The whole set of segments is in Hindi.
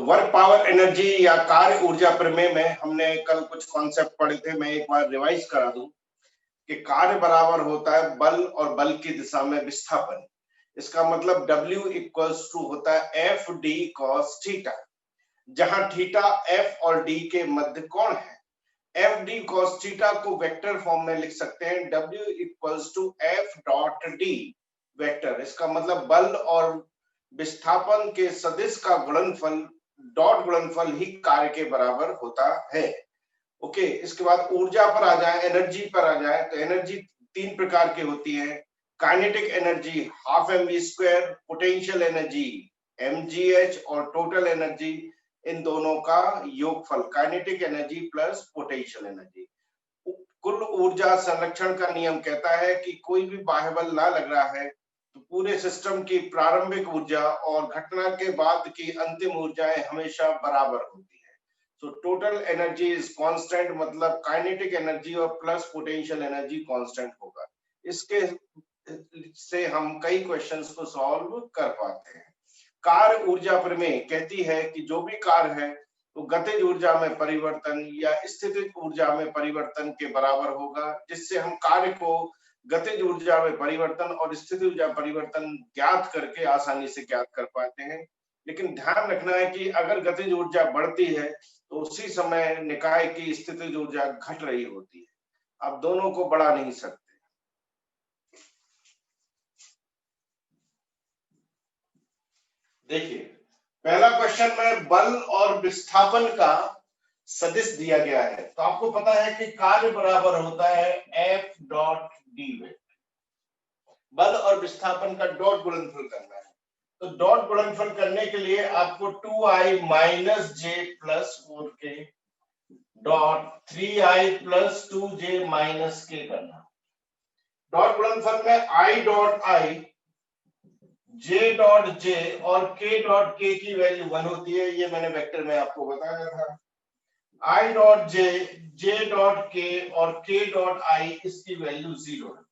वर्क पावर एनर्जी या कार्य ऊर्जा प्रमेय में हमने कल कुछ कॉन्सेप्ट पढ़े थे, मैं एक बार रिवाइज करा दूं कि कार्य बराबर होता है बल और बल की दिशा में विस्थापन। इसका मतलब W इक्वल्स टू होता है एफ डी कॉस थीटा, जहां थीटा एफ और डी के मध्य कोण है। एफ डी कॉस थीटा को वेक्टर फॉर्म में लिख सकते हैं W equals to F dot D vector. इसका मतलब बल और विस्थापन के सदिश का गुणनफल, डॉट गुणनफल ही कार्य के बराबर होता है। ओके, इसके बाद ऊर्जा पर आ जाए, एनर्जी पर आ जाए, तो एनर्जी तीन प्रकार की होती है। Kinetic energy half mv square, potential energy mgh और टोटल एनर्जी, इन दोनों का योगफल kinetic energy plus potential energy. कुल ऊर्जा संरक्षण का नियम कहता है कि कोई भी बाह्य बल ना लग रहा है तो पूरे सिस्टम की प्रारंभिक ऊर्जा और घटना के बाद की अंतिम ऊर्जाएं हमेशा बराबर होती है। So total energy is constant, मतलब काइनेटिक एनर्जी और प्लस पोटेंशियल एनर्जी कांस्टेंट होगा। इसके से हम कई क्वेश्चंस को सॉल्व कर पाते हैं। कार्य ऊर्जा प्रमेय कहती है कि जो भी कार्य है तो गतिज ऊर्जा में परिवर्तन या स्थितिज ऊर्जा में परिवर्तन के बराबर होगा, जिससे हम कार्य को गतिज ऊर्जा में परिवर्तन और स्थितिज ऊर्जा परिवर्तन ज्ञात करके आसानी से ज्ञात कर पाते हैं। लेकिन ध्यान रखना है कि अगर गतिज ऊर्जा बढ़ती है तो उसी समय निकाय की स्थितिज ऊर्जा घट रही होती है। अब दोनों को बढ़ा नहीं सकते। देखिए, पहला क्वेश्चन में बल और विस्थापन का सदिश दिया गया है, तो आपको पता है कि कार्य बराबर होता है एफ डॉट डी वेक्टर। बल और विस्थापन का डॉट गुणनफल करना है, तो डॉट गुणनफल करने के लिए आपको 2i minus j plus 4k dot 3i plus 2j minus k करना। डॉट गुणनफल में i dot i, j dot j और k डॉट k की वैल्यू 1 होती है, ये मैंने वेक्टर में आपको बताया था। i dot j, j dot k और k डॉट i इसकी वैल्यू 0 है।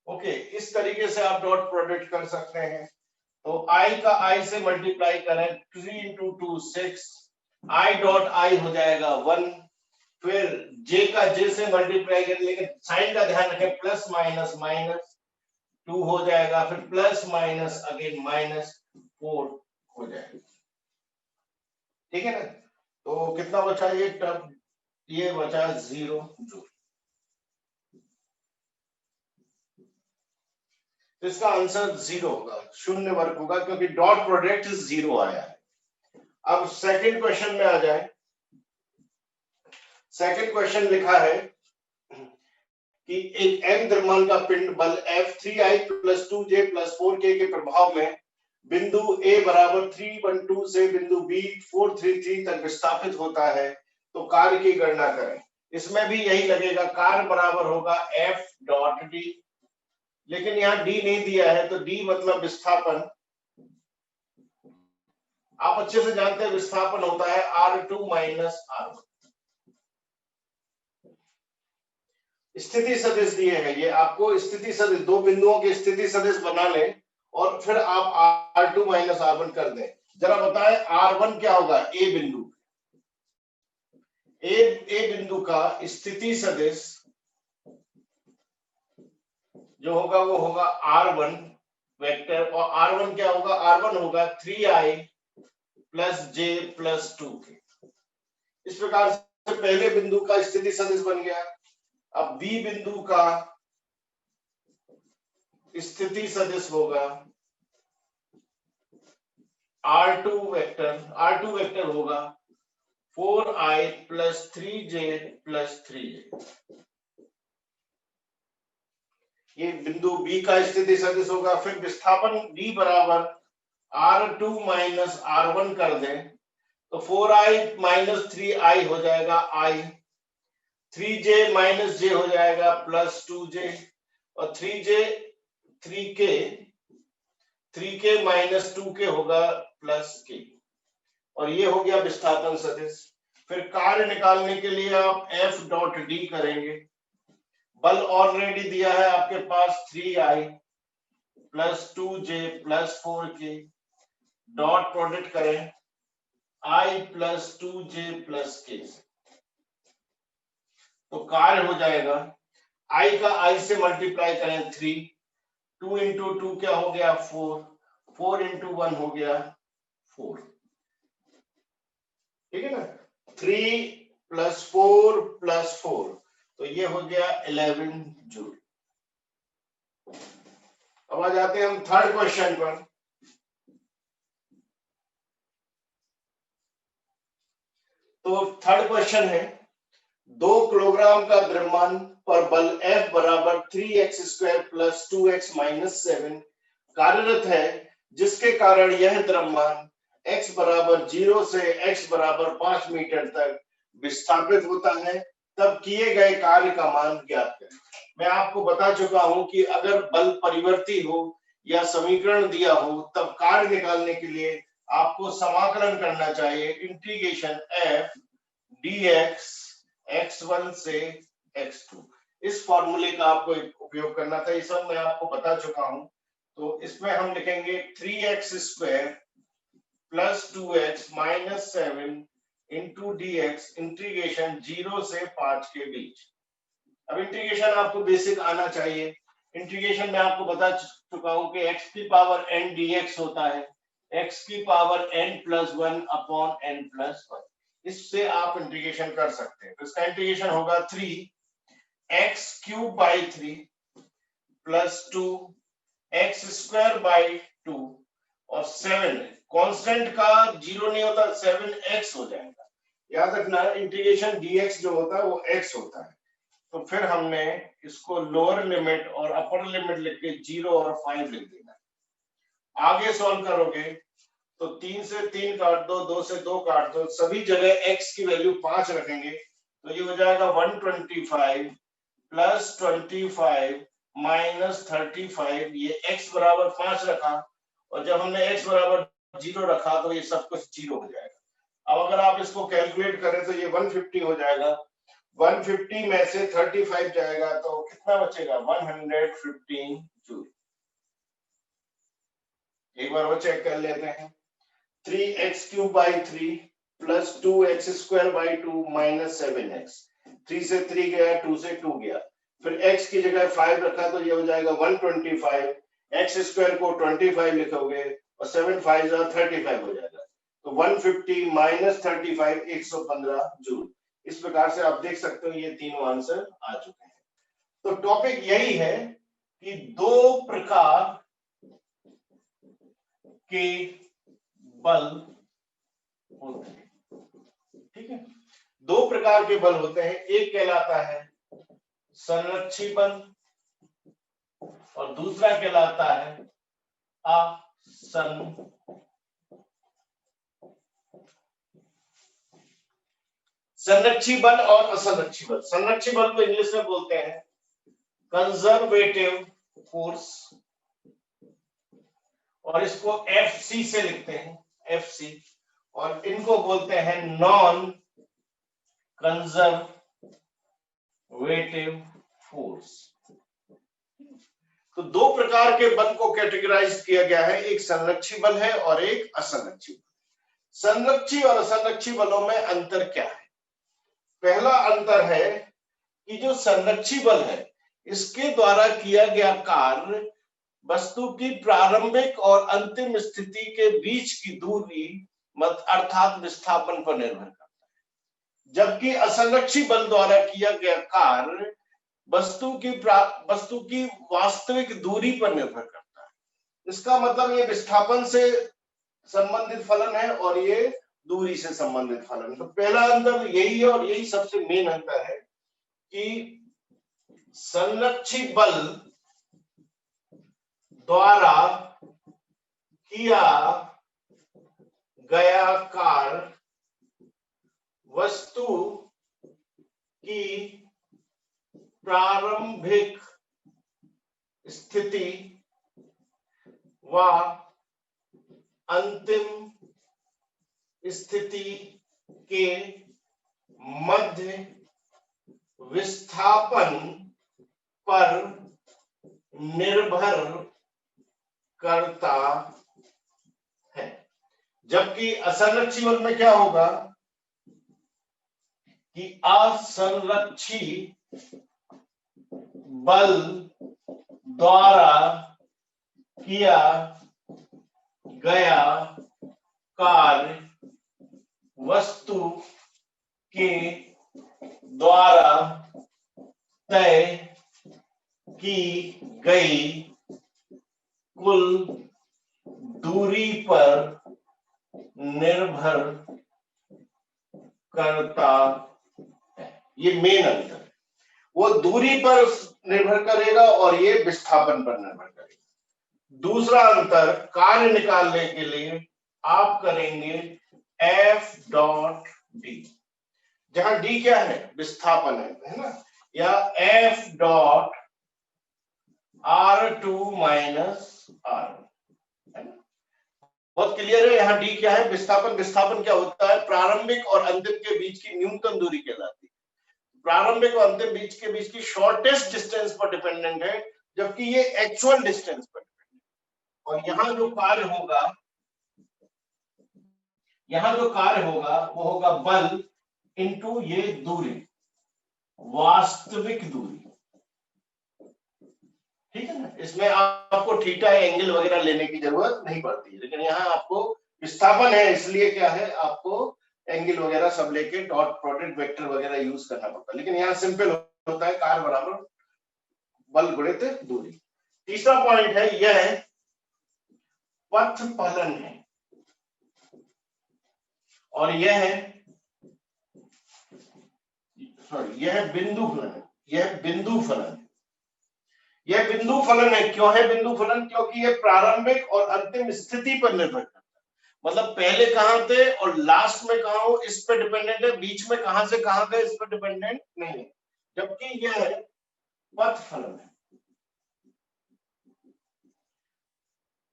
ओके, इस तरीके से आप डॉट प्रोडक्ट कर सकते हैं। तो i का i से मल्टीप्लाई करें, 3 into 2 6, i डॉट i हो जाएगा 1, फिर j का j से मल्टीप्लाई करें, लेकिन साइन का ध्यान रखें, प्लस माइनस माइनस 2 हो जाएगा, फिर प्लस माइनस अगेन माइनस 4 हो जाएगा। ठीक है ना? तो कितना बचा ये टर्म? ये बचा 0 जूल। तो इसका आंसर 0 होगा, शून्य वर्ग होगा, क्योंकि डॉट प्रोडक्ट 0 आया है। अब सेकंड क्वेश्चन में आ जाए। सेकंड क्वेश्चन लिखा है कि एक m द्रव्यमान का पिंड बल F 3i plus 2j plus 4k के प्रभाव में बिंदु A बराबर 312 से बिंदु B 433 तक विस्थापित होता है, तो कार्य की गणना करें। इसमें भी यही लगेगा, कार्य बराबर होगा F डॉट D, लेकिन यहाँ D नहीं दिया है, तो D मतलब विस्थापन। आप अच्छे से जानते हैं विस्थापन होता है R2 माइनस R1। स्थिति सदिश दिए हैं, ये आपको स्थिति सदिश, दो बिंदुओं के स्थिति सदिश बना लें और फिर आप R2 माइनस R1 कर दें। जरा बताएं R1 क्या होगा? ए बिंदु, ए बिंदु का स्थिति सदिश जो होगा वो होगा R1 वेक्टर, और R1 क्या होगा? R1 होगा 3i plus j plus 2k। इस प्रकार से पहले बिंदु का स्थिति सदिश बन गया। अब बी बिंदु का स्थिति सदिश होगा R2 वेक्टर होगा 4i plus 3j plus 3j। ये बिंदु बी का स्थिति सदिश होगा। फिर विस्थापन D बराबर R2 माइनस R1 कर दें, तो 4i माइनस 3i हो जाएगा i, 3j माइनस j हो जाएगा प्लस 2j, और 3k माइनस 2k होगा प्लस k, और ये हो गया विस्थापन सदिश। फिर कार्य निकालने के लिए आप F डॉट D करेंगे। बल ऑलरेडी दिया है आपके पास 3i plus 2j plus 4k, dot product करें I plus 2j plus k से। तो कार्य हो जाएगा I का I से मल्टीप्लाई करें 3, 2 इंटू 2 क्या हो गया 4, 4 इंटू 1 हो गया 4, ठीक है ना। 3 प्लस 4 प्लस 4, तो ये हो गया 11 जूल। अब आ जाते हैं हम थर्ड क्वेश्चन पर। तो थर्ड क्वेश्चन है 2 किलोग्राम का द्रव्यमान पर बल F बराबर 3x² प्लस 2x माइनस 7 कार्यरत है, जिसके कारण यह द्रव्यमान x बराबर 0 से x बराबर 5 मीटर तक विस्थापित होता है, तब किए गए कार्य का मान ज्ञात करें। मैं आपको बता चुका हूं कि अगर बल परिवर्ती हो या समीकरण दिया हो तब कार्य निकालने के लिए आपको समाकलन करना चाहिए, इंटीग्रेशन f dx x1 से x2। इस फॉर्मूले का आपको उपयोग करना था, ये सब मैं आपको बता चुका हूं। तो इसमें हम लिखेंगे 3x² plus 2x minus 7 into dx integration 0 से 5 के बीच। अब इंटीग्रेशन आपको बेसिक आना चाहिए। इंटीग्रेशन में आपको बता चुका हूं कि x की पावर n dx होता है x की power n plus 1 upon n plus 1। इससे आप इंटीग्रेशन कर सकते हैं। तो इसका इंटीग्रेशन होगा 3x³ by 3 plus 2x² by 2 और 7 कांस्टेंट का 0 नहीं होता, 7x हो जाएगा। याद रखना इंटीग्रेशन dx जो होता है वो x होता है। तो फिर हमने इसको लोअर लिमिट और अपर लिमिट लिख के 0 और 5 लिख देना। आगे सॉल्व करोगे तो 3 से 3 काट दो, 2 से 2 काट दो, सभी जगह x की वैल्यू 5 रखेंगे तो ये हो जाएगा 125 प्लस 25 माइनस 35। ये x बराबर 5 रखा और जब हमने x बराबर 0 रखा तो ये सब कुछ 0 हो जाएगा। अब अगर आप इसको कैलकुलेट करें तो ये 150 हो जाएगा। 150 में से 35 जाएगा तो कितना बचेगा 115 जूल। एक बार वो चेक कर लेते हैं। 3x³ by 3 plus 2x² by 2 minus 7x। 3 से 3 गया, 2 से 2 गया, फिर x की जगह 5 रखा तो ये हो जाएगा 125। x² को 25 लिखोगे और 7 5 35 हो जाएगा। तो 150 माइनस 35 115 जूल। इस प्रकार से आप देख सकते हो ये तीनों आंसर आ चुके हैं। तो टॉपिक यही है कि 2 प्रकार के बल होते हैं, ठीक है। 2 प्रकार के बल होते हैं, एक कहलाता है संरक्षी बल और दूसरा कहलाता है संरक्षी बल और असंरक्षी बल। संरक्षी बल को इंग्लिश में बोलते हैं कंजर्वेटिव फोर्स और इसको FC से लिखते हैं, FC, और इनको बोलते हैं नॉन कंजर्वेटिव फोर्स। तो 2 प्रकार के बल को कैटेगराइज किया गया है, एक संरक्षी बल है और एक असंरक्षी बल। संरक्षी और असंरक्षी बलों में अंतर क्या है? पहला अंतर है कि जो संरक्षी बल है इसके द्वारा किया गया कार्य वस्तु की प्रारंभिक और अंतिम स्थिति के बीच की दूरी अर्थात विस्थापन पर निर्भर करता है, जबकि असंरक्षी बल द्वारा किया गया कार्य वस्तु की वास्तविक दूरी पर निर्भर करता है। इसका मतलब ये विस्थापन से संबंधित फलन है और ये दूरी से संबंधित फलन। तो पहला अंतर यही है और यही सबसे मेन अंतर है कि संरक्षी बल द्वारा किया गया कार्य वस्तु की प्रारंभिक स्थिति व अंतिम स्थिति के मध्य विस्थापन पर निर्भर करता है। जबकि असंरक्षी बल में क्या होगा कि असंरक्षी बल द्वारा किया गया कार्य वस्तु के द्वारा तय की गई कुल दूरी पर निर्भर करता है। ये मेन अंतर है, वो दूरी पर निर्भर करेगा और ये विस्थापन पर निर्भर करेगा। दूसरा अंतर कार्य निकालने के लिए आप करेंगे F डॉट डी, जहां डी क्या है, विस्थापन है ना, या F dot R2 minus R, है ना। बहुत क्लियर है, यहाँ डी क्या है, विस्थापन। विस्थापन क्या होता है, प्रारंभिक और अंतिम के बीच की न्यूनतम दूरी कहलाती है। प्रारंभिक और अंतिम बीच के बीच की शॉर्टेस्ट डिस्टेंस पर डिपेंडेंट है, जबकि ये एक्चुअल डिस्टेंस पर डिपेंडेंट है। और यहाँ जो कार्य होगा वो होगा बल इनटू ये दूरी, वास्तविक दूरी, ठीक है ना। इसमें आपको थीटा एंगल वगैरह लेने की जरूरत नहीं पड़ती है, लेकिन यहाँ आपको विस्थापन है इसलिए क्या है, आपको एंगल वगैरह सब लेके डॉट प्रोडक्ट वेक्टर वगैरह यूज करना पड़ता है। लेकिन यहाँ सिंपल होता है, कार्य बराबर बल गुणित दूरी। तीसरा पॉइंट है, यह पथ फलन है और यह बिंदु फलन है। यह बिंदु फलन है। क्यों है बिंदु फलन? क्योंकि यह प्रारंभिक और अंतिम स्थिति पर निर्भर करता है। मतलब पहले कहां थे और लास्ट में कहां हो, इस पर डिपेंडेंट है। बीच में कहां से कहां थे, इस पर डिपेंडेंट नहीं है। जबकि यह पथ फलन है।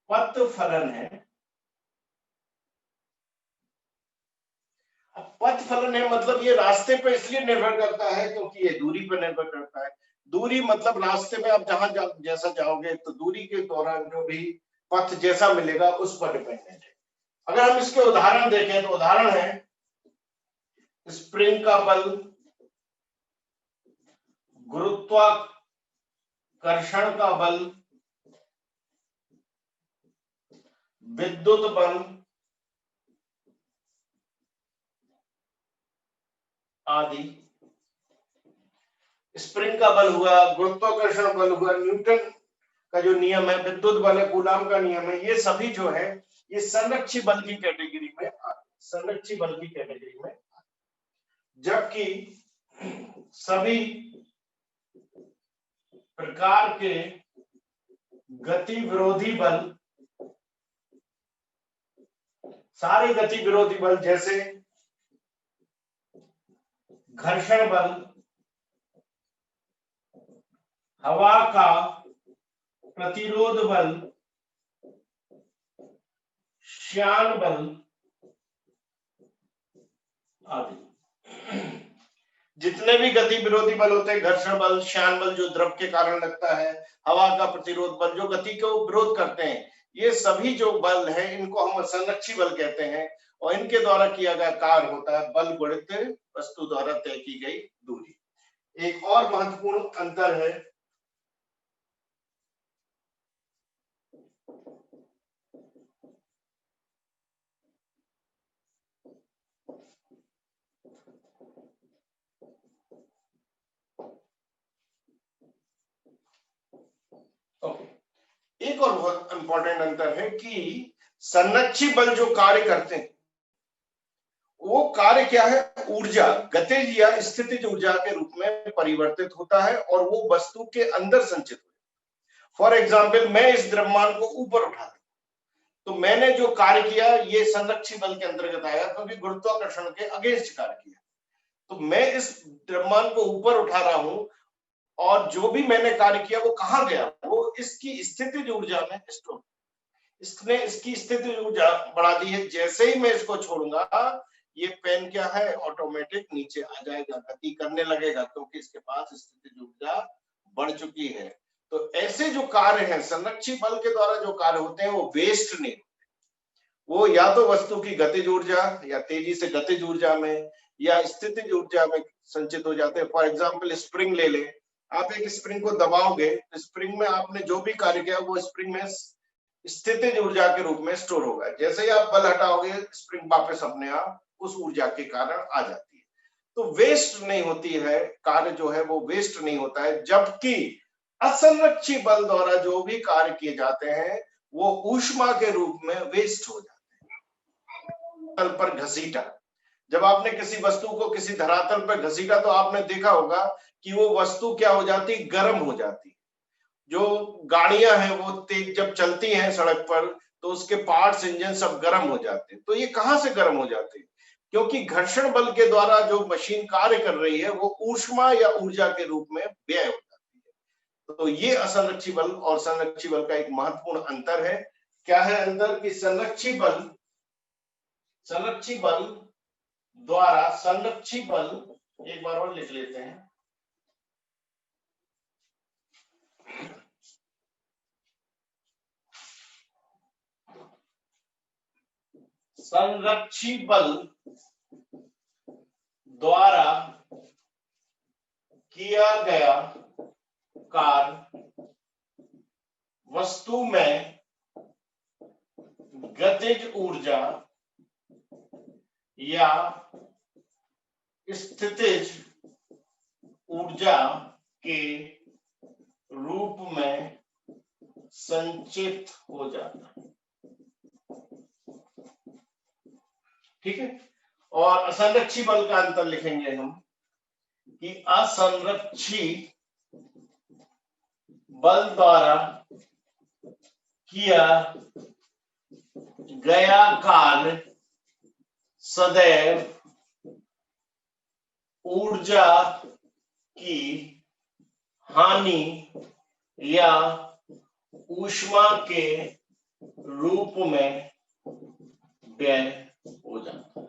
पथ फलन है, पथ फलन है मतलब ये रास्ते पर इसलिए निर्भर करता है क्योंकि ये दूरी पर निर्भर करता है। दूरी मतलब रास्ते में आप जहां जैसा जाओगे तो दूरी के दौरान जो भी पथ जैसा मिलेगा उस पर डिपेंडेंट है। अगर हम इसके उदाहरण देखें तो उदाहरण है स्प्रिंग का बल, गुरुत्वाकर्षण का बल, विद्युत बल आदि। स्प्रिंग का बल हुआ, गुरुत्वाकर्षण बल हुआ, न्यूटन का जो नियम है, विद्युत बल है, कूलाम का नियम है, ये सभी जो है ये संरक्षी बल की कैटेगरी में संरक्षी बल की कैटेगरी में। जबकि सभी प्रकार के गति विरोधी बल, सारे गति विरोधी बल जैसे घर्षण बल, हवा का प्रतिरोध बल, श्यान बल आदि, जितने भी गति विरोधी बल होते हैं, घर्षण बल, श्यान बल जो द्रव के कारण लगता है, हवा का प्रतिरोध बल जो गति को विरोध करते हैं, ये सभी जो बल है इनको हम संरक्षी बल कहते हैं। और इनके द्वारा किया गया कार्य होता है बल गुणित वस्तु द्वारा तय की गई दूरी। एक और महत्वपूर्ण अंतर है, एक और बहुत इंपॉर्टेंट अंतर है कि संरक्षी बल जो कार्य करते हैं वो कार्य क्या है, ऊर्जा गतिज या स्थितिज ऊर्जा के रूप में परिवर्तित होता है और वो वस्तु के अंदर संचित होता है। फॉर एग्जाम्पल, मैं इस द्रव्यमान को ऊपर उठा दूं तो मैंने जो कार्य किया ये संरक्षी बल के अंतर्गत आया क्योंकि गुरुत्वाकर्षण के अगेंस्ट कार्य किया। तो मैं इस द्रव्यमान को ऊपर उठा रहा हूं और जो भी मैंने कार्य किया वो कहां गया, वो इसकी स्थितिज ऊर्जा में स्टोर। इसने इसकी स्थितिज ऊर्जा बढ़ा दी है। जैसे ही मैं इसको छोड़ूंगा ये पेन क्या है, ऑटोमेटिक नीचे आ जाएगा, गति करने लगेगा क्योंकि इसके पास स्थितिज ऊर्जा बढ़ चुकी है। तो ऐसे जो कार्य हैं संरक्षी बल के द्वारा जो कार्य होते हैं वो वेस्ट नहीं होते, वो या तो वस्तु की गतिज ऊर्जा या तेजी से गतिज ऊर्जा में या स्थितिज ऊर्जा में संचित हो जाते हैं। फॉर एग्जाम्पल स्प्रिंग ले ले, आप एक स्प्रिंग को दबाओगे, स्प्रिंग में आपने जो भी कार्य किया वो स्प्रिंग में स्थितिज ऊर्जा के रूप में स्टोर होगा। जैसे ही आप बल हटाओगे स्प्रिंग वापस अपने आप उस ऊर्जा के कारण आ जाती है। तो वेस्ट नहीं होती है, कार्य जो है वो वेस्ट नहीं होता है। जबकि असंरक्षी बल द्वारा जो भी कार्य किए जाते हैं वो ऊष्मा के रूप में वेस्ट हो जाते हैं। तल पर घसीटा, जब आपने किसी वस्तु को किसी धरातल पर घसीटा तो आपने देखा होगा कि वो वस्तु क्या हो जाती, गर्म हो जाती। जो गाड़ियां हैं वो तेज जब चलती हैं सड़क पर तो उसके पार्ट्स, इंजन सब गर्म हो जाते हैं। तो ये कहां से गर्म हो जाते हैं? क्योंकि घर्षण बल के द्वारा जो मशीन कार्य कर रही है वो ऊष्मा या ऊर्जा के रूप में व्यय हो जाती है। तो ये असंरक्षी बल और संरक्षी बल का एक महत्वपूर्ण अंतर है। क्या है अंतर? कि संरक्षी बल द्वारा, संरक्षी बल एक बार और लिख लेते हैं, संरक्षी बल द्वारा किया गया कार्य वस्तु में गतिज ऊर्जा या स्थितिज ऊर्जा के रूप में संचित हो जाता है। ठीक है। और असंरक्षी बल का अंतर लिखेंगे हम कि असंरक्षी बल द्वारा किया गया कार्य सदैव ऊर्जा की हानि या ऊष्मा के रूप में व्यय हो जाता है।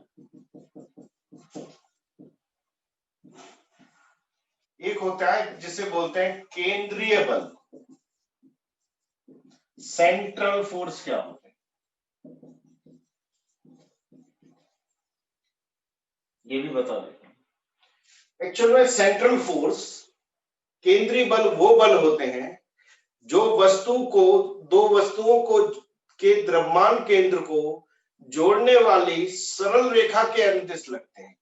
एक होता है जिसे बोलते हैं केंद्रीय बल, सेंट्रल फोर्स क्या होते हैं, ये भी बता देते हैं। एक्चुअल में सेंट्रल फोर्स, केंद्रीय बल वो बल होते हैं जो दो वस्तुओं को के द्रव्यमान केंद्र को जोड़ने वाली सरल रेखा के अनुदिश लगते हैं।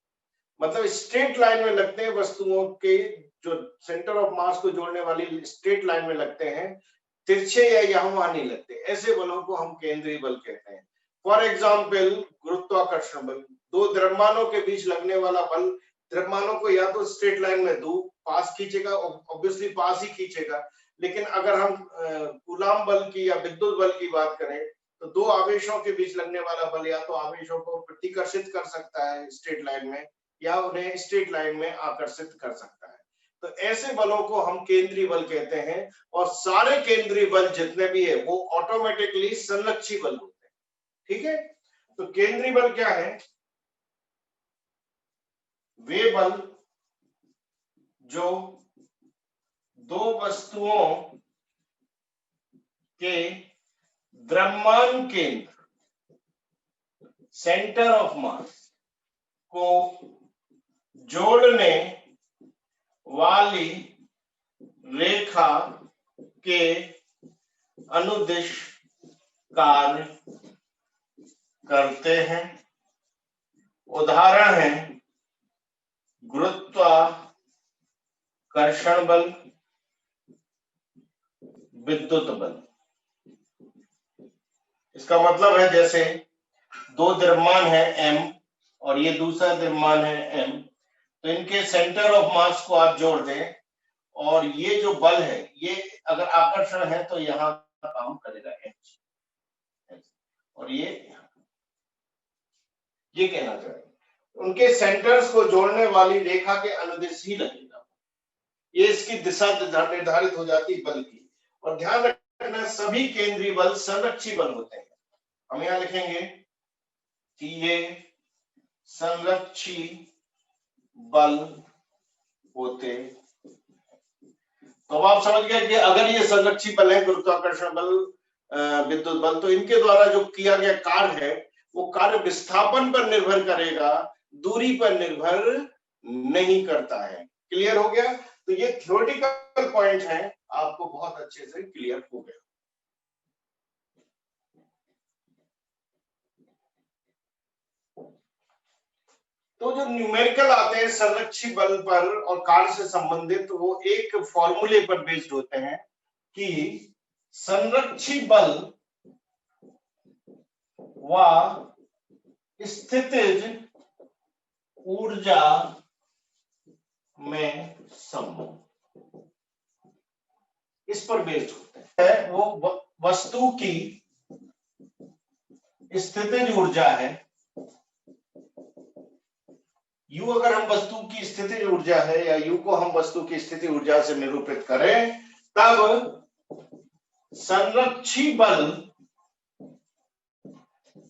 मतलब स्ट्रेट लाइन में लगते हैं, वस्तुओं के जो सेंटर ऑफ मास को जोड़ने वाली स्ट्रेट लाइन में लगते हैं, तिरछे या यहाँ नहीं लगते। ऐसे बलों को हम केंद्रीय बल कहते हैं। फॉर एग्जाम्पल गुरुत्वाकर्षण बल, दो द्रव्यमानों के बीच लगने वाला बल द्रव्यमानों को या तो स्ट्रेट लाइन में पास खींचेगा, ऑब्वियसली पास ही खींचेगा। लेकिन अगर हम कूलाम बल की या विद्युत बल की बात करें तो दो आवेशों के बीच लगने वाला बल या तो आवेशों को प्रतिकर्षित कर सकता है स्ट्रेट लाइन में या उन्हें स्ट्रेट लाइन में आकर्षित कर सकता है। तो ऐसे बलों को हम केंद्रीय बल कहते हैं। और सारे केंद्रीय बल जितने भी है वो ऑटोमेटिकली संरक्षी बल होते हैं। ठीक है। तो केंद्रीय बल क्या है? वे बल जो दो वस्तुओं के द्रव्यमान केंद्र, सेंटर ऑफ मास को जोड़ने वाली रेखा के अनुदिश कार्य करते हैं। उदाहरण है गुरुत्वाकर्षण बल, विद्युत बल। इसका मतलब है जैसे दो द्रव्यमान है m और ये दूसरा द्रव्यमान है m, तो इनके सेंटर ऑफ मास को आप जोड़ दें और ये जो बल है ये अगर आकर्षण है तो यहाँ काम करेगा h, और ये कहना चाहिए उनके सेंटर्स को जोड़ने वाली रेखा के अनुदिश ही लगेगा। ये इसकी दिशा निर्धारित हो जाती है बल की। और ध्यान रखना सभी केंद्रीय बल संरक्षी बल होते हैं। हम यहां लिखेंगे कि ये संरक्षी बल होते। तो अब आप समझ गए कि अगर ये संरक्षी बल है, गुरुत्वाकर्षण बल, विद्युत बल, तो इनके द्वारा जो किया गया कार्य है वो कार्य विस्थापन पर निर्भर करेगा, दूरी पर निर्भर नहीं करता है। क्लियर हो गया? तो ये थ्योरेटिकल पॉइंट है, आपको बहुत अच्छे से क्लियर हो गया। तो जो न्यूमेरिकल आते हैं संरक्षी बल पर और कार्य से संबंधित, वो एक फॉर्मूले पर बेस्ड होते हैं कि संरक्षी बल व स्थितिज ऊर्जा में संबंध, इस पर बेस्ड होते हैं। वो वस्तु की स्थितिज ऊर्जा है, U अगर हम वस्तु की स्थितिज ऊर्जा है या U को हम वस्तु की स्थिति ऊर्जा से निरूपित करें, तब संरक्षी बल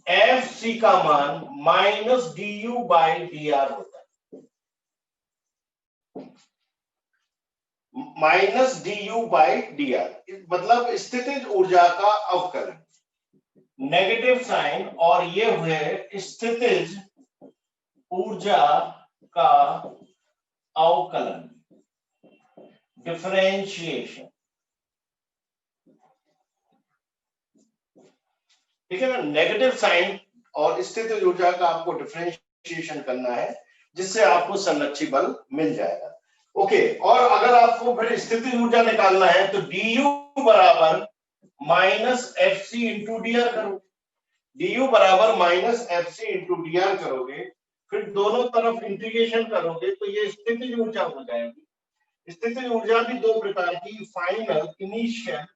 Fc का मान माइनस du बाई dr होता है, माइनस du बाई dr, मतलब स्थितिज ऊर्जा का अवकलन, नेगेटिव साइन, और ये हुए स्थितिज ऊर्जा का अवकलन, डिफरेंशिएशन। ठीक है ना? नेगेटिव साइन और स्थितिज ऊर्जा का आपको डिफरेंशिएशन करना है, जिससे आपको संरक्षी बल मिल जाएगा। ओके, और अगर आपको फिर स्थितिज ऊर्जा निकालना है तो du बराबर minus F C into D R करोगे, du बराबर minus F C into D R करोगे, फिर दोनों तरफ इंटीग्रेशन करोगे तो ये स्थितिज ऊर्जा हो जाएगी। स्थितिज ऊर्जा भी दो प्रकार की, फाइनल, इनिशियल,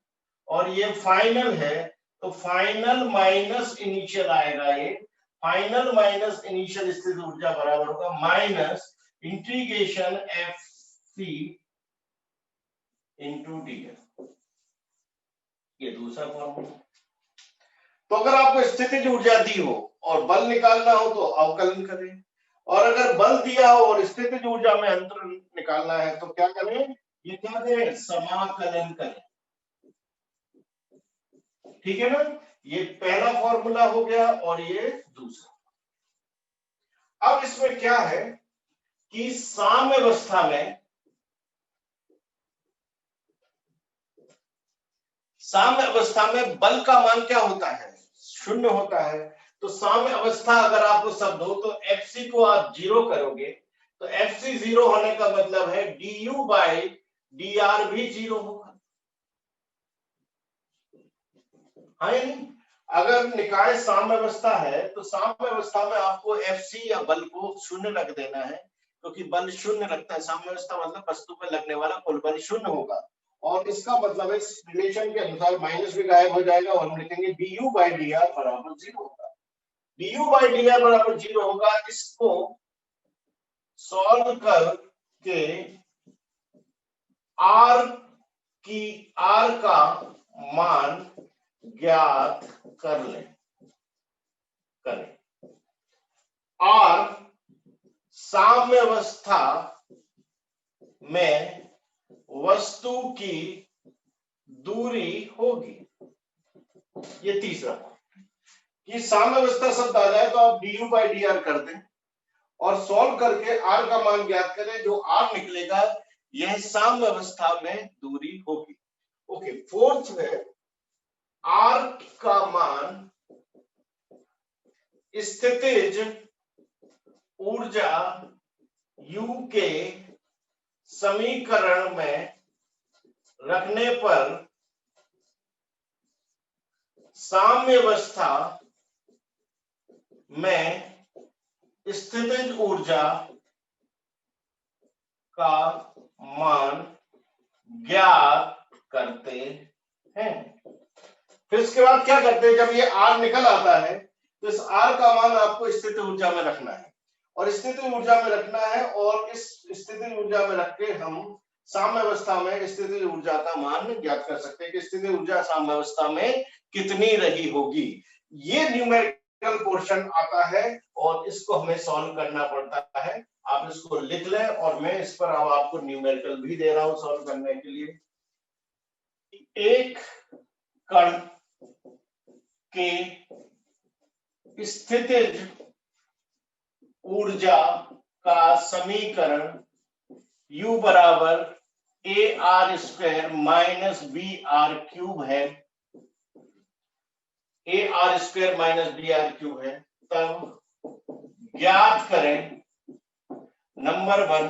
और ये फाइनल है, तो फाइनल माइनस इनिशियल आएगा। ये फाइनल माइनस इनिशियल स्थितिज ऊर्जा बराबर होगा minus integration F C into D R, ये दूसरा फॉर्मूला। तो अगर आपको स्थितिज ऊर्जा दी हो और बल निकालना हो तो अवकलन करें, और अगर बल दिया हो और स्थितिज ऊर्जा में अंतर निकालना है तो क्या करें? ये क्या करें? समाकलन करें। ठीक है ना? ये पहला फॉर्मूला हो गया और ये दूसरा। अब इसमें क्या है कि साम्यावस्था में, साम्यावस्था में बल का मान क्या होता है? शून्य होता है। तो साम्यावस्था अगर आपको शब्द हो तो Fc को आप जीरो करोगे, तो Fc जीरो होने का मतलब है du बाई dr भी जीरो होगा। हाँ या नहीं? अगर निकाय साम्यावस्था है तो साम्यावस्था में आपको Fc या बल को शून्य रख देना है, क्योंकि बल शून्य रखता है। साम्यावस्था मतलब वस्तु पर लगने वाला कुल बल शून्य होगा, और इसका मतलब इस रिलेशन के अनुसार माइनस भी गायब हो जाएगा और हम लिखेंगे du बाई dr बराबर जीरो होगा। du बाई dr बराबर जीरो होगा। इसको सॉल्व करके r का मान ज्ञात करें। r साम्यावस्था में वस्तु की दूरी होगी। ये तीसरा कि साम्यावस्था शब्द आ जाए तो आप du बाई dr कर दें और सॉल्व करके r का मान ज्ञात करें। जो r निकलेगा यह साम्यावस्था में दूरी होगी। ओके, फोर्थ है r का मान स्थितिज ऊर्जा u के समीकरण में रखने पर साम्यावस्था में स्थितिज ऊर्जा का मान ज्ञात करते हैं। फिर इसके बाद क्या करते हैं? जब ये r निकल आता है तो इस r का मान आपको स्थितिज ऊर्जा में रखना है, और स्थितिज ऊर्जा में रखना है, और इस स्थितिज ऊर्जा में रख के हम साम्यावस्था में स्थितिज ऊर्जा का मान ज्ञात कर सकते हैं कि स्थितिज ऊर्जा साम्यावस्था में कितनी रही होगी। ये न्यूमेरिकल पोर्शन आता है और इसको हमें सॉल्व करना पड़ता है। आप इसको लिख लें और मैं इस पर अब आपको न्यूमेरिकल भी दे रहा हूं सॉल्व करने के लिए। एक कण के स्थितिज ऊर्जा का समीकरण U बराबर AR² माइनस BR³ है, AR² माइनस BR³ है। तब ज्ञात करें नंबर 1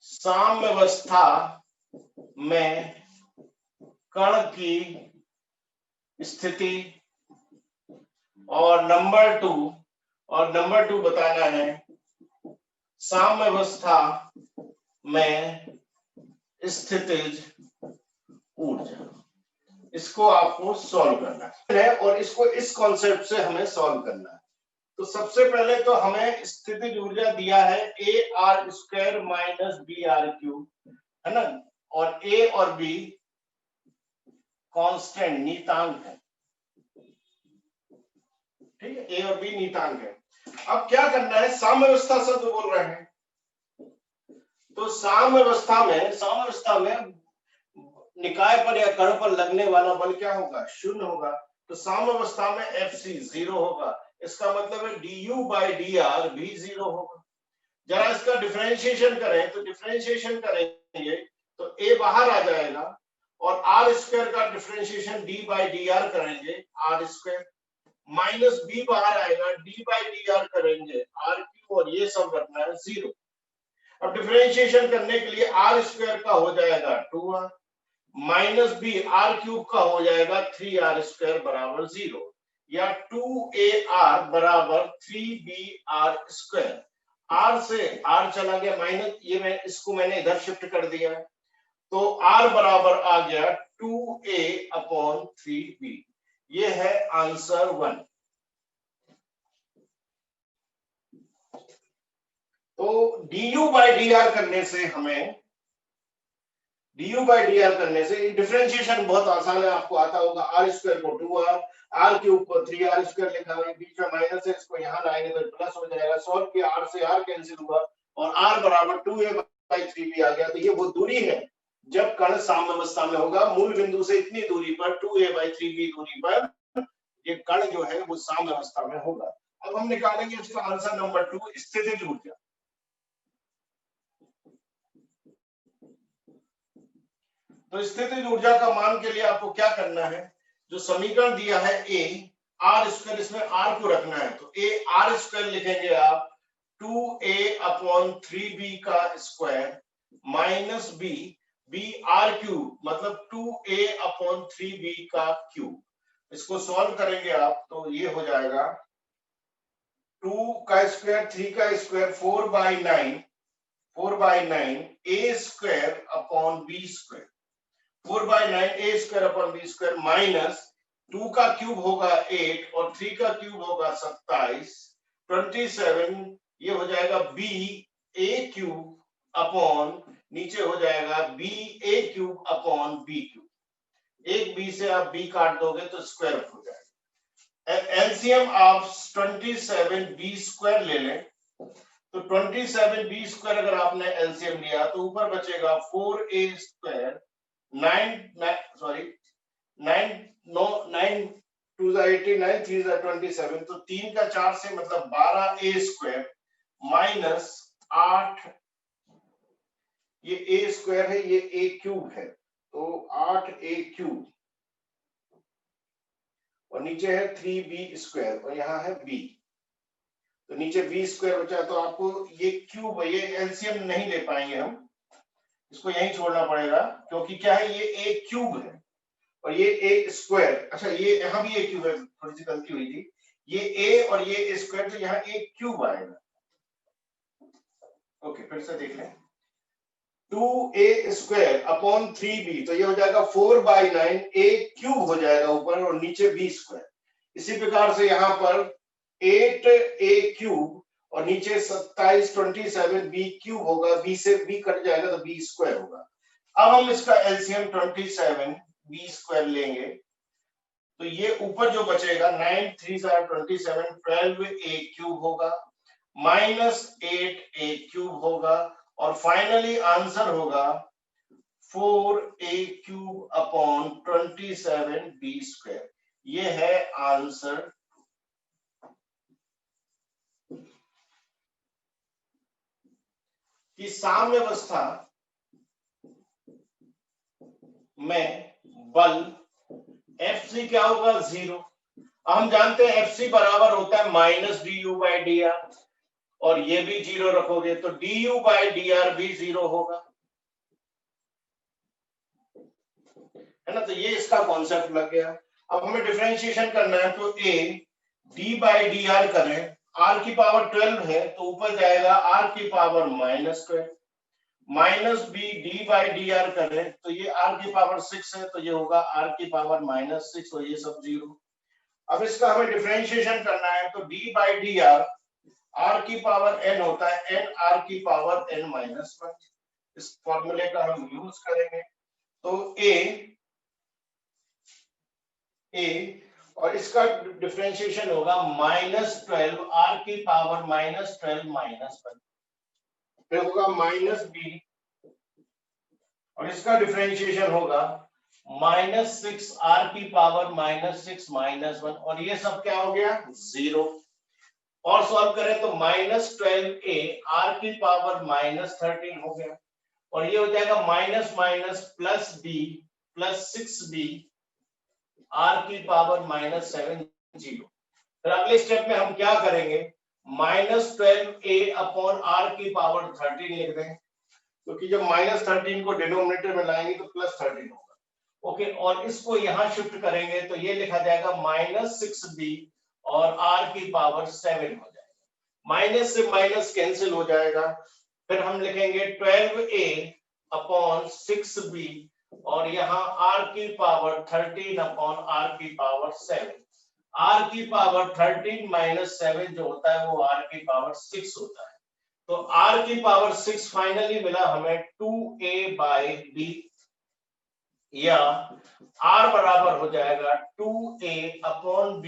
साम्यावस्था में कण की स्थिति, और नंबर 2 बताना है साम्यावस्था में स्थितिज ऊर्जा। इसको आपको सॉल्व करना है और इसको इस कॉन्सेप्ट से हमें सॉल्व करना है। तो सबसे पहले तो हमें स्थितिज ऊर्जा दिया है AR² माइनस BR³, है ना, और A और B कांस्टेंट नीतांक है, ठीक है, A और B नीतांक है। अब क्या करना है, साम्यावस्था शब्द बोल रहे हैं, तो साम्यावस्था में निकाय पर या कण पर लगने वाला बल क्या होगा, 0 होगा। तो साम्यावस्था में FC 0 होगा, इसका मतलब है du/dr भी 0 होगा। जरा इसका डिफरेंशिएशन करें, तो डिफरेंशिएशन करेंगे तो A बाहर आ जाएगा और R² का डिफरेंशिएशन d/dr करेंगे R², माइनस B बाहर आएगा, d/dr करेंगे R³ और ये सब रखना है 0। अब डिफरेंशिएशन करने के लिए R² का हो जाएगा 2r माइनस B R³ का हो जाएगा 3r² बराबर 0, या 2AR बराबर 3BR²। R से R चला गया माइनस, ये इसको मैंने इधर शिफ्ट कर दिया है, तो R बराबर आ गया 2A/3B। ये है आंसर 1। तो du/dr करने से हमें डिफरेंशिएशन बहुत आसान है, आपको आता होगा। R² को 2r, R³ को 3r² लिखा है, बीच में माइनस है, इसको यहाँ लाएंगे तो प्लस हो जाएगा। सॉल्व किया, R से R कैंसिल हुआ और R बराबर 2A/3B आ गया। तो ये वो दूरी है जब कण साम्यावस्था में होगा, मूल बिंदु से इतनी दूरी पर 2A/3B दूरी पर ये कण जो है वो साम्यावस्था में होगा। अब हम निकालेंगे इसका आंसर नंबर 2, स्थितिज ऊर्जा। तो स्थितिज ऊर्जा का मान के लिए आपको क्या करना है, जो समीकरण दिया है AR², इसमें R को रखना है, तो AR² लिखेंगे आप 2A/3B का स्क्वायर माइनस BR³ मतलब 2A/3B का क्यूब। इसको सॉल्व करेंगे आप तो ये हो जाएगा 2 का स्क्वायर 3 का स्क्वायर 4/9 A²/B², 4/9 A²/B² माइनस 2 का क्यूब होगा 8 और 3 का क्यूब होगा 27, 27, ये हो जाएगा BA³ अपॉन नीचे हो जाएगा BA³/B³। एक B से आप B काट दोगे तो स्क्वायर हो जाएगा। एलसीएम आप 27B² ले लें, तो 27B² अगर आपने एलसीएम लिया तो ऊपर बचेगा 4A², 9 2 80, 9 3 27, तो 3 का 4 से मतलब 12A² माइनस 8, ये A² है, ये A³ है, तो 8A³ और नीचे है 3B² और यहाँ है B, तो नीचे B² बचा। तो आपको ये क्यूब, ये एलसीएम नहीं ले पाएंगे हम, इसको यहीं छोड़ना पड़ेगा, क्योंकि क्या है, ये A³ है और ये A²। अच्छा, ये यहाँ भी A³ है, थोड़ी सी गलती हुई थी, ये A और ये A², तो यहाँ A³ आएगा। ओके, फिर से देख लें, 2A²/3B, तो ये हो जाएगा 4/9 A³ हो जाएगा ऊपर और नीचे B²। इसी प्रकार से यहाँ पर 8A³ और नीचे 27 27 B³ होगा, B से B कट जाएगा तो B² होगा। अब हम इसका एलसीएम 27B² लेंगे, तो ये ऊपर जो बचेगा 9 3 27 12A³ होगा माइनस 8A³ होगा और फाइनली आंसर होगा 4A³ अपॉन 27B²। ये है आंसर कि साम्यावस्था में बल Fc क्या होगा 0। हम जानते हैं Fc बराबर होता है माइनस du/dr और ये भी 0 रखोगे तो du/dr भी 0 होगा, है ना। तो ये इसका कॉन्सेप्ट लग गया। अब हमें डिफरेंशिएशन करना है तो a d/dr करें, r की पावर 12 है तो ऊपर जाएगा r की पावर -12, माइनस b d/dr करें तो ये r की पावर 6 है तो ये होगा r की पावर -6 और ये सब 0। अब इसका हमें डिफरेंशिएशन करना है तो d/dr r की पावर n होता है n r की पावर n-1। इस फॉर्मूले का हम यूज करेंगे तो a और इसका डिफरेंशिएशन होगा -12 r की पावर -12 -1, फिर होगा -b और इसका डिफरेंशिएशन होगा -6 r की पावर -6 -1 और ये सब क्या हो गया 0। और सॉल्व करें तो -12a r की पावर -13 हो गया और ये हो जाएगा minus minus plus b plus 6b r की पावर -7 0। फिर अगले स्टेप में हम क्या करेंगे, -12a अपॉन r की पावर 13 लिख दें, क्योंकि जब -13 को डिनोमिनेटर में लाएंगे तो +13 होगा। ओके, और इसको यहां शिफ्ट करेंगे तो ये लिखा जाएगा -6b और r की पावर 7 हो जाएगा। माइनस से माइनस कैंसिल हो जाएगा, फिर हम लिखेंगे 12a अपॉन 6b और यहाँ r की पावर 13 अपॉन r की पावर 7। r की पावर 13 माइनस 7 जो होता है वो r की पावर 6 होता है। तो r की पावर 6 फाइनली मिला हमें 2a/b या r बराबर हो जाएगा 2a अपॉन b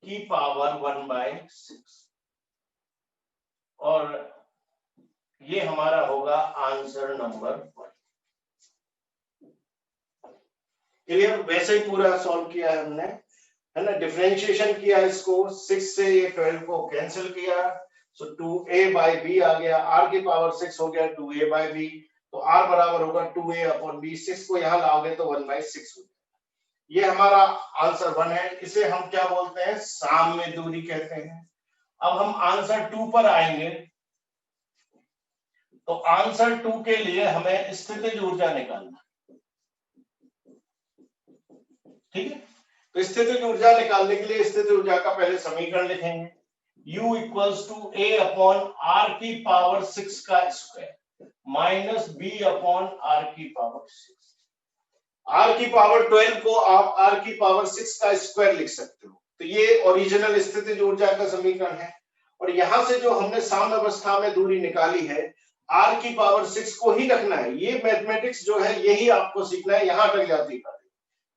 की पावर 1/6 और ये हमारा होगा आंसर नंबर 1। क्लियर? वैसे ही पूरा सॉल्व किया है हमने, है ना। डिफरेंशिएशन किया इसको, 6 से ये 12 को कैंसिल किया, सो 2a/b आ गया, r की पावर 6 हो गया 2a/b, तो r बराबर होगा 2a अपॉन b। 6 को यहाँ लाओगे तो 1/6 हो जाएगा। ये हमारा आंसर 1 है। इसे हम क्या बोलते हैं, साम्य दूरी कहते हैं। अब हम आंसर 2 पर आएंगे तो आंसर 2 के लिए हमें स्थितिज ऊर्जा निकालना, ठीक है। तो स्थितिज ऊर्जा निकालने के लिए स्थितिज ऊर्जा का पहले समीकरण लिखेंगे, U equals to a upon r की पावर 6 का square minus b upon r की पावर 6। r की पावर 12 को आप r की पावर 6 का स्क्वायर लिख सकते हो, तो ये ओरिजिनल स्थितिज ऊर्जा का समीकरण है। और यहां से जो हमने साम्यावस्था में दूरी निकाली है, r की पावर 6 को ही रखना है। ये मैथमेटिक्स जो है यही आपको सीखना है, यहां तक जाती है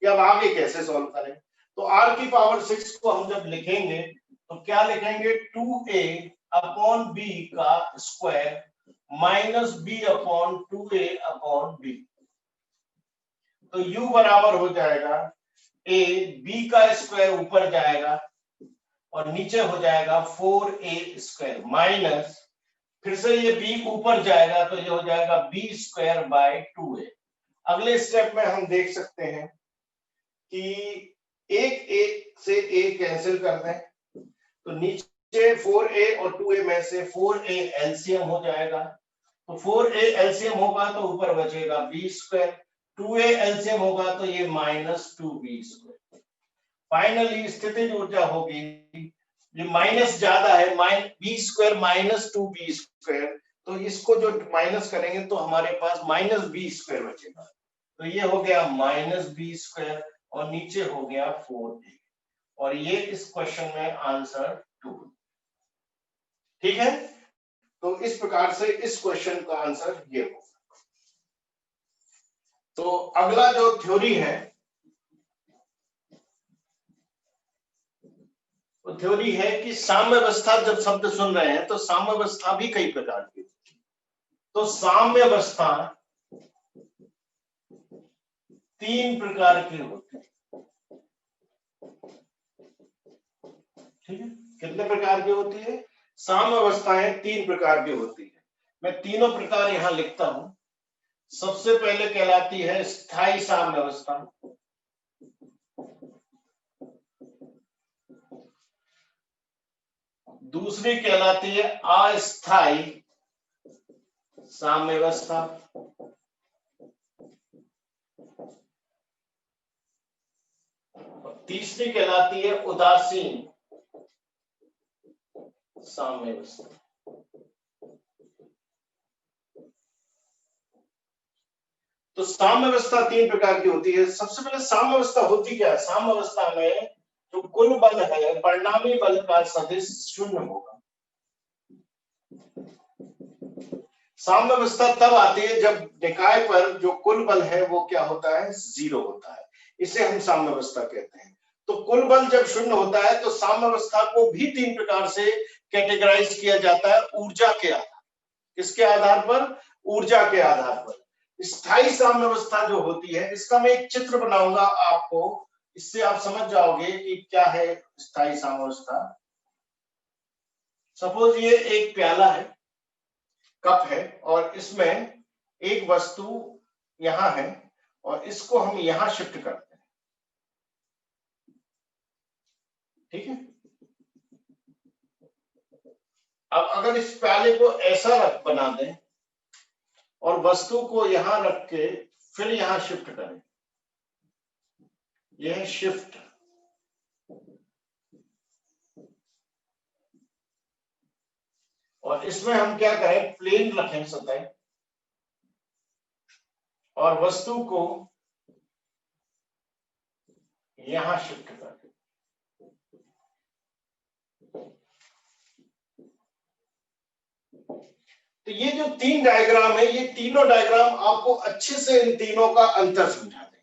कि अब आगे कैसे सॉल्व करें। तो r की पावर 6 को हम जब लिखेंगे तो क्या लिखेंगे, 2a अपॉन b का square minus b upon 2a upon b। तो u बराबर हो जाएगा a, b का स्क्वायर ऊपर जाएगा और नीचे हो जाएगा 4a स्क्वायर माइनस, फिर से ये b ऊपर जाएगा तो ये हो जाएगा b स्क्वायर बाय 2a। अगले स्टेप में हम देख सकते हैं कि एक से a कैंसिल कर दें तो नीचे 4a और 2a में से 4a एलसीएम हो जाएगा, तो 4a एलसीएम होगा तो ऊपर बचेगा b स्क्वायर, 2a एलसीएम होगा तो ये -2b स्क्वायर। फाइनली स्थितिज ऊर्जा होगी, ये माइनस ज्यादा है, b स्क्वायर -2b स्क्वायर, तो इसको जो माइनस करेंगे तो हमारे पास -b स्क्वायर बचेगा, तो ये हो गया -b स्क्वायर और नीचे हो गया 4a और ये इस क्वेश्चन में आंसर 2। ठीक है, तो इस प्रकार से इस क्वेश्चन का आंसर ये होगा। तो अगला जो थ्योरी है वो थ्योरी है कि साम्यावस्था, जब शब्द सुन रहे हैं तो साम्यावस्था भी कई प्रकार की होती है। तो साम्यावस्था 3 प्रकार की होती है, ठीक है। कितने प्रकार की होती है, साम्यावस्थाएं 3 प्रकार की होती है। मैं तीनों प्रकार यहां लिखता हूं। सबसे पहले कहलाती है स्थायी साम्य अवस्था, दूसरी कहलाती है अस्थाई साम्य अवस्था, तीसरी कहलाती है उदासीन साम्य अवस्था। तो साम्य अवस्था तीन प्रकार की होती है। सबसे पहले साम्य अवस्था होती क्या है? साम्य अवस्था में जो कुल बल है परिणामी बल का सदिश शून्य होगा। साम्य अवस्था तब आती है जब निकाय पर जो कुल बल है वो क्या होता है? जीरो होता है। इसे हम साम्य अवस्था कहते हैं। तो कुल बल जब शून्य होता है तो साम्य अवस्था को भी तीन प्रकार से कैटेगराइज किया जाता है ऊर्जा के आधार। किसके आधार पर? ऊर्जा के आधार पर। स्थायी साम्य अवस्था जो होती है, इसका मैं एक चित्र बनाऊंगा आपको, इससे आप समझ जाओगे कि क्या है स्थायी साम्य अवस्था। सपोज ये एक प्याला है, कप है, और इसमें एक वस्तु यहां है और इसको हम यहां शिफ्ट करते हैं, ठीक है। अब अगर इस प्याले को ऐसा रख बना दें और वस्तु को यहां रख के फिर यहां शिफ्ट करें, यह है शिफ्ट। और इसमें हम क्या करें? प्लेन रखें सतह और वस्तु को यहां शिफ्ट करें। तो ये जो तीन डायग्राम है, ये तीनों डायग्राम आपको अच्छे से इन तीनों का अंतर समझा देंगे।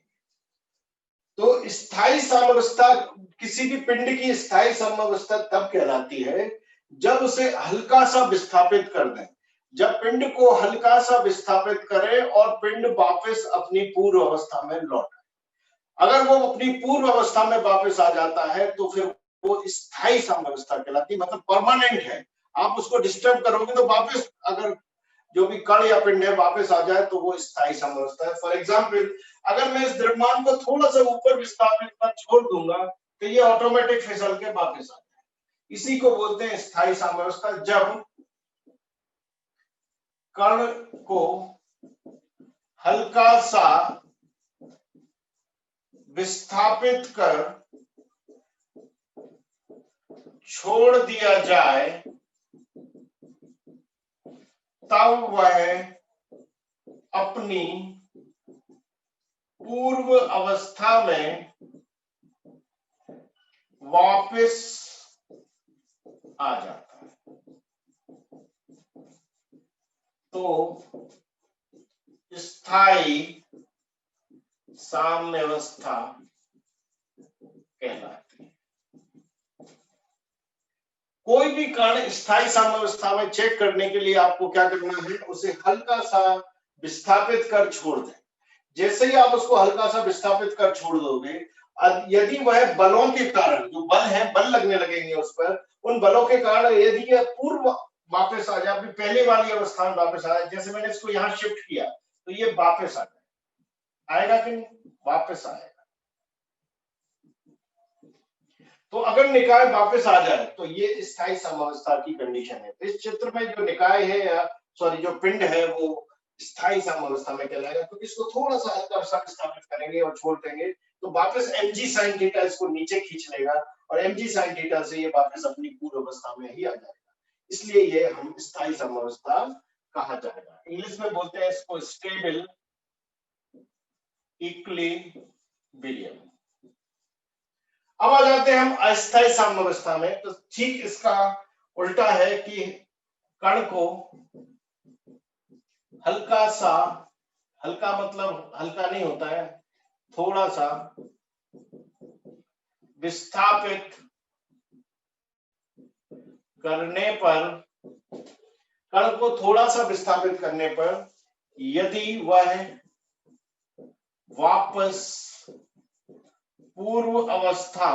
तो स्थायी साम्यावस्था, किसी भी पिंड की स्थायी साम्यावस्था तब कहलाती है जब उसे हल्का सा विस्थापित कर दें। जब पिंड को हल्का सा विस्थापित करें और पिंड वापस अपनी पूर्व अवस्था में लौटे। अगर वो अपनी पूर्व अवस्था में वापस आ जाता है तो फिर वो स्थायी साम्यावस्था कहलाती है, मतलब परमानेंट है। आप उसको डिस्टर्ब करोगे तो वापस अगर जो भी कण या पिंड है वापस आ जाए तो वो स्थायी साम्यावस्था है। फॉर एग्जाम्पल, अगर मैं इस द्रव्यमान को थोड़ा सा ऊपर विस्थापित कर छोड़ दूंगा तो ये ऑटोमेटिक फिसल के वापस आ जाए। इसी को बोलते हैं स्थायी साम्यावस्था। जब कण को हल्का सा विस्थापित कर छोड़ दिया जाए तब वह अपनी पूर्व अवस्था में वापस आ जाता है। तो स्थायी साम्यावस्था कहलाती है। कोई भी कण स्थायी साम्यावस्था में चेक करने के लिए आपको क्या करना है? उसे हल्का सा विस्थापित कर छोड़ दें। जैसे ही आप उसको हल्का सा विस्थापित कर छोड़ दोगे, यदि वह बलों के कारण, जो बल है, बल लगने लगेंगे उस पर, उन बलों के कारण यदि यह पूर्व वापस आ जाए, अपनी पहले वाली अवस्था में वापस आ जाए, जैसे मैंने इसको यहां शिफ्ट किया तो ये वापस आ जाए, आएगा कि नहीं? वापस आएगा। तो अगर निकाय वापस आ जाए तो ये स्थायी साम्यावस्था की कंडीशन है। तो इस चित्र में जो निकाय है, या सॉरी जो पिंड है, वो स्थायी साम्यावस्था में कहलाएगा। तो इसको थोड़ा सा हल्का सा विस्थापित करेंगे और छोड़ देंगे तो वापस mg sin थीटा इसको नीचे खींच लेगा और mg sin थीटा से ये वापस अपनी पूर्व अवस्था में ही आ जाएगा। इसलिए ये हम स्थायी साम्यावस्था कहा जाएगा। इंग्लिश में बोलते हैं इसको स्टेबल इक्विलिब्रियम। अब आ जाते हैं हम अस्थायी साम्यावस्था में। तो ठीक इसका उल्टा है कि कण को हल्का सा, हल्का मतलब हल्का नहीं होता है, थोड़ा सा विस्थापित करने पर, कण को थोड़ा सा विस्थापित करने पर यदि वह वापस पूर्व अवस्था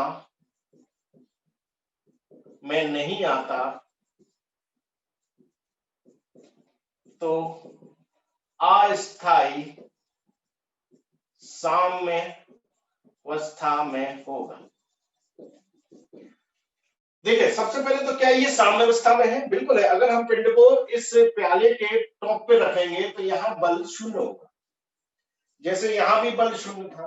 में नहीं आता तो अस्थाई साम्यावस्था में होगा। देखिए सबसे पहले तो क्या ये साम्यावस्था में है? बिल्कुल है। अगर हम पिंड को इस प्याले के टॉप पे रखेंगे तो यहाँ बल शून्य होगा, जैसे यहां भी बल शून्य था।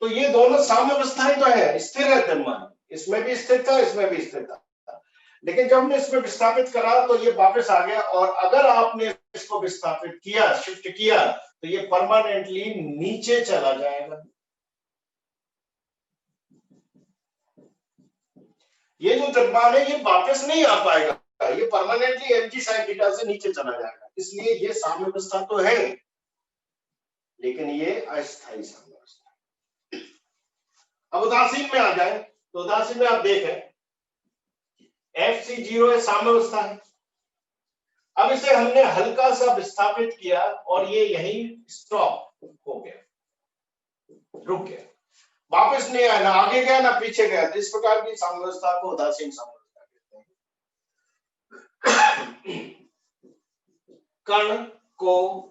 तो ये दोनों साम्यावस्थाएं तो है, स्थिर है द्रव्यमान, इसमें भी स्थिर था, इसमें भी स्थिर था। लेकिन जब हमने इसमें विस्थापित करा तो ये वापस आ गया, और अगर आपने इसको विस्थापित किया, शिफ्ट किया, तो ये परमानेंटली नीचे चला जाएगा। ये जो द्रव्यमान है ये वापस नहीं आ पाएगा, ये परमानेंटली mg sin थीटा से नीचे चला जाएगा। इसलिए ये साम्यावस्था तो है, लेकिन ये अस्थायी साम्यावस्था। अब उदासीन में आ जाए तो उदासीन में आप देखें FC0 है, साम्यावस्था है। अब इसे हमने हल्का सा विस्थापित किया और ये यहीं स्टॉप हो गया, रुक गया, वापस नहीं आया, ना आगे गया ना पीछे गया। तो इस प्रकार की साम्यावस्था को उदासीन साम्यावस्था कहते हैं। कण को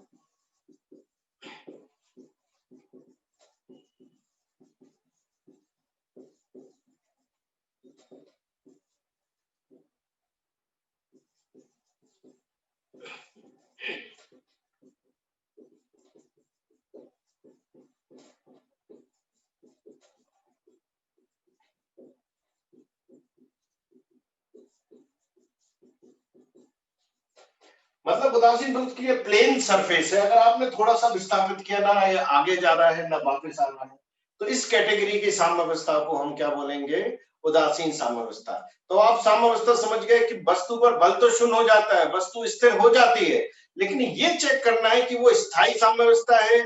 मतलब उदासीन वृत्त की प्लेन सरफेस है, अगर आपने थोड़ा सा विस्थापित किया, ना ये आगे जा रहा है ना वापस आ रहा है, तो इस कैटेगरी की साम्यावस्था को हम क्या बोलेंगे? उदासीन साम्यावस्था। तो आप साम्यावस्था समझ गए कि वस्तु पर बल तो शून्य हो जाता है, वस्तु स्थिर हो जाती है, लेकिन ये चेक करना है कि वो स्थायी साम्यावस्था है,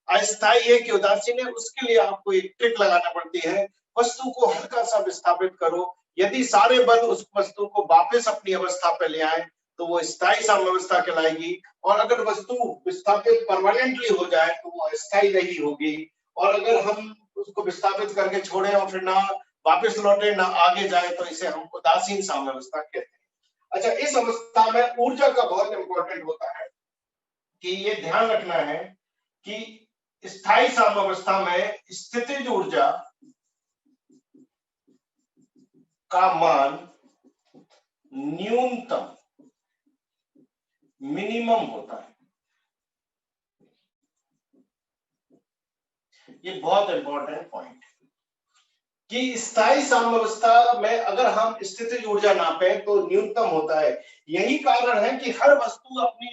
अस्थायी है कि उदासीन है। उसके लिए आपको एक ट्रिक लगाना पड़ती है, वस्तु को हल्का सा विस्थापित करो, यदि सारे बल उस वस्तु को वापस अपनी अवस्था पे ले आए तो वो स्थायी साम्यावस्था कहलाएगी, और अगर वस्तु विस्थापित परमानेंटली हो जाए तो वो अस्थायी रही होगी। और अगर हम उसको विस्थापित करके छोड़े और फिर ना वापस लौटे ना आगे जाए तो इसे हम उदासीन साम्यावस्था कहते हैं। अच्छा, इस अवस्था में ऊर्जा का बहुत इंपॉर्टेंट होता है कि ये ध्यान रखना है कि स्थायी साम्यावस्था में स्थितिज ऊर्जा का मान न्यूनतम मिनिमम होता है। ये बहुत इंपॉर्टेंट पॉइंट है कि स्थायी साम्यावस्था में अगर हम स्थितिज ऊर्जा नापे तो न्यूनतम होता है। यही कारण है कि हर वस्तु अपनी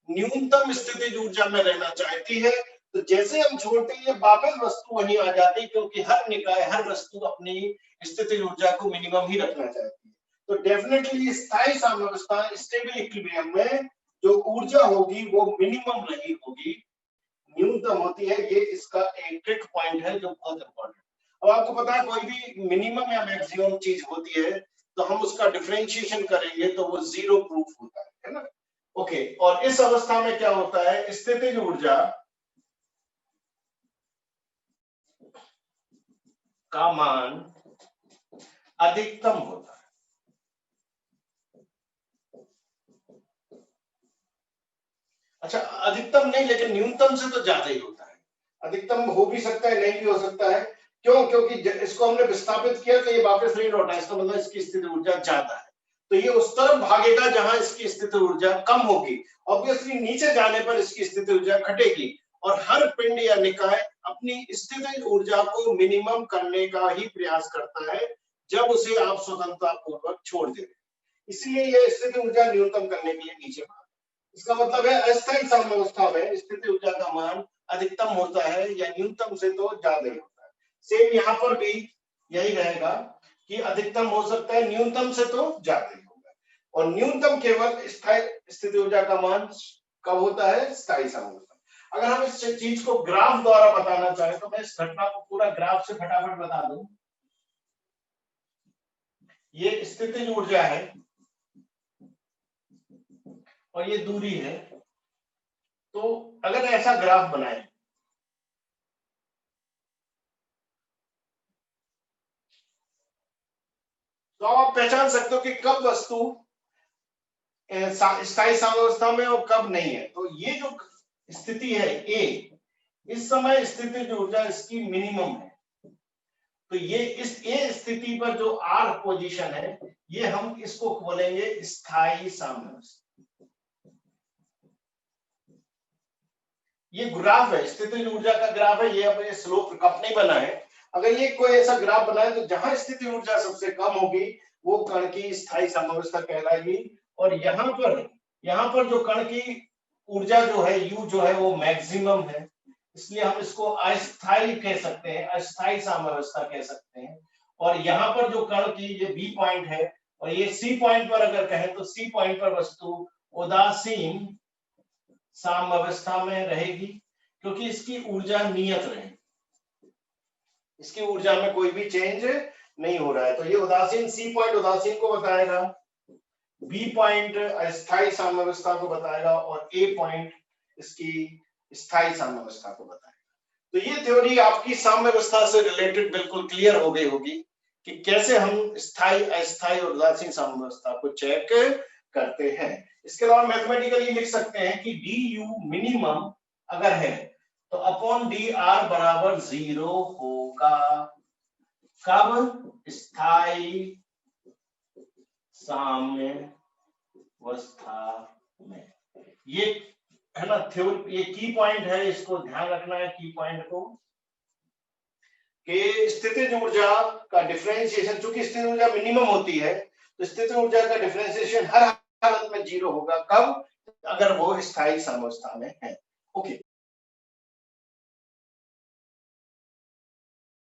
न्यूनतम स्थितिज ऊर्जा में रहना चाहती है, तो जैसे हम छोड़ते हैं वापस वस्तु वहीं आ जाती है, क्योंकि हर निकाय हर वस्तु अपनी स्थितिज ऊर्जा को मिनिमम ही रखना चाहती है। तो डेफिनेटली स्थायी साम्यावस्था स्टेबल इक्विलिब्रियम में जो ऊर्जा होगी वो मिनिमम रही होगी, न्यूनतम होती है। ये इसका एक ट्रिक पॉइंट है जो बहुत इंपॉर्टेंट है। अब आपको पता है कोई भी मिनिमम या मैक्सिमम चीज होती है तो हम उसका डिफरेंशिएशन करेंगे तो वो जीरो प्रूफ होता है ना? ओके, और इस अवस्था में क्या होता है? स्थितिज ऊर्जा का मान अधिकतम होता है। अच्छा, अधिकतम नहीं, लेकिन न्यूनतम से तो ज्यादा ही होता है। अधिकतम हो भी सकता है, नहीं भी हो सकता है। क्यों? क्योंकि इसको हमने विस्थापित किया तो ये वापस नहीं लौटा, इसका मतलब इसकी स्थिति ऊर्जा ज्यादा है, तो ये उस तरफ भागेगा जहां इसकी स्थिति ऊर्जा कम होगी। ऑब्वियसली नीचे जाने पर इसकी स्थिति ऊर्जा घटेगी, और हर पिंड या निकाय अपनी स्थिति ऊर्जा को मिनिमम करने का ही प्रयास करता है जब उसे आप स्वतंत्रता पूर्वक छोड़ देते। इसलिए यह स्थिति ऊर्जा न्यूनतम करने के लिए नीचे भाग। इसका मतलब है अस्थायी साम्यावस्था में स्थिति ऊर्जा का मान अधिकतम होता है या न्यूनतम से तो ज्यादा ही होता है। सेम यहाँ पर भी यही रहेगा कि अधिकतम हो सकता है, न्यूनतम से तो ज्यादा ही होगा, और न्यूनतम केवल स्थायी स्थिति ऊर्जा का मान कब होता है? स्थायी साम्यावस्था। अगर हम इस चीज को ग्राफ द्वारा बताना चाहें तो मैं इस घटना को पूरा ग्राफ से फटाफट बता दूं। ये स्थितिज ऊर्जा है और ये दूरी है, तो अगर ऐसा ग्राफ बनाए तो आप पहचान सकते हो कि कब वस्तु स्थायी साम्यावस्था में और कब नहीं है। तो ये जो स्थिति है ए, इस समय स्थितिज ऊर्जा इसकी मिनिमम है। तो ये इस ए स्थिति पर जो आर पोजीशन है, ये हम इसको बोलेंगे स्थायी साम्यावस्था। ये ग्राफ है, स्थितिज ऊर्जा का ग्राफ है, ये अब ये स्लोप कप नहीं बना है। अगर ये कोई ऐसा ग्राफ बनाए तो जहां स्थितिज ऊर्जा सबसे कम होगी वो कण की स्थायी साम्यावस्था कहलाएगी, और यहाँ पर जो कण की ऊर्जा जो है यू जो है वो मैक्सिमम है, इसलिए हम इसको अस्थायी कह सकते हैं, अस्थायी साम्यावस्था कह सकते हैं। और यहाँ पर जो कण की ये बी पॉइंट है और ये सी पॉइंट पर अगर कहें तो सी पॉइंट पर वस्तु उदासीन साम्यावस्था में रहेगी, क्योंकि इसकी ऊर्जा नियत रहेगी, इसकी ऊर्जा में कोई भी चेंज नहीं हो रहा है। तो ये उदासीन, सी पॉइंट उदासीन को बताएगा, बी पॉइंट अस्थायी साम्यावस्था को बताएगा और ए पॉइंट इसकी स्थायी साम्यावस्था को बताएगा। तो ये थ्योरी आपकी साम्यावस्था से रिलेटेड बिल्कुल क्लियर हो गई होगी कि कैसे हम स्थायी, अस्थायी और उदासीन साम्यावस्था को चेक करते हैं। इसके अलावा मैथमेटिकली लिख सकते हैं कि डी यू मिनिमम अगर है तो अपॉन डी आर बराबर 0 होगा। कब? स्थायी साम्यावस्था में। ये है ना थ्योरी, ये की पॉइंट है, इसको ध्यान रखना है की पॉइंट को, कि स्थितिज ऊर्जा का डिफरेंशिएशन, चूंकि स्थितिज ऊर्जा मिनिमम होती है तो स्थितिज ऊर्जा का डिफरेंशिएशन हर हालत में 0 होगा। कब? अगर वो स्थायी साम्यावस्था में है।